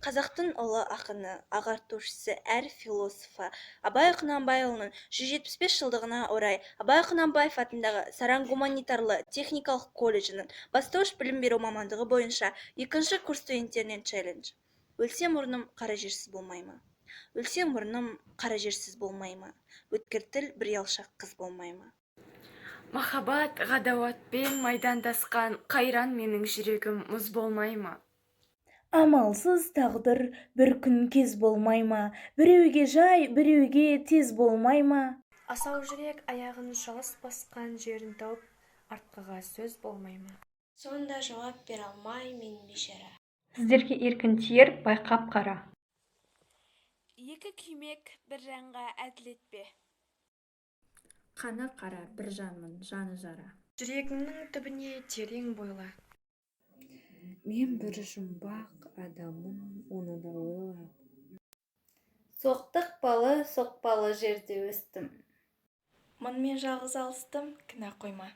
Қазақтың ұлы ақыны, ағартушысы әрі философы Абай Құнанбайұлының 175 жылдығына орай Абай Құнанбаев атындағы Саран гуманитарлы техникалық колледжінің бастауыш білім беру мамандығы бойынша екінші курс студенттерінен челлендж. Өлсем мұрным қара жерсіз болмай ма? Өлсем мұрным қара жерсіз болмай ма? Өткір тіл бір ұялшақ қыз болмай ма? Махаббат ғадауатпен майдандасқан қайран менің жүрегім мұз болмай ма? Амалсыз тағдыр бір күн кез болмай ма? Біреуге жай, біреуге тез болмай ма? Асау жүрек аяғын жалыс басқан жерін тауып, артқыға сөз болмай ма? Сонда жауап бере алмай мен бейшара. Сіздерге еркін тиер байқап қара. Екі күймек бір жанға әділет пе? Қаны қара бір жанмын, жаны жара. Жүрегіңнің түбіне терең бойла. Мен бір жұмбақ адаммын, оны да ойлап. Соқпалы жерде өстім. Мұнымен жалғыз алыстым, кінә қойма.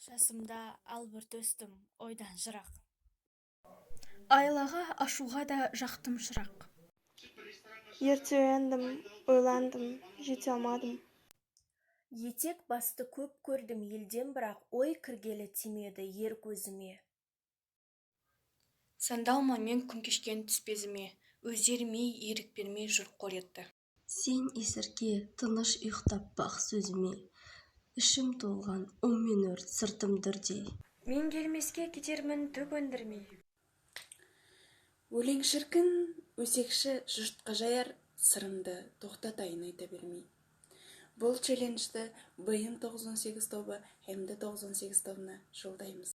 Жасымда албырт өстім, ойдан жырақ. Айлаға, ашуға да жақтым шырақ. Ерте ояндым, ойландым, жете алмадым. Етек басты көп көрдім елден, бірақ ой кіргелі тимеді ер көзіме. Сандалма мен күн кешкен түспезіме, өздеріме ерік бермей жұрт қор етті. Сен есірке тыныш ұйықтап бақ сөзіме, ішім толған ұммен өрт сыртым дүрдей. Мен келмеске кетермін түк өндірмей. Өлең шіркін, өсекші жұртқа жаяр, сырымды тоқтатайын айта бермей. Бұл челленджді БМ 918 тобы МД 918 тобына жолдаймыз.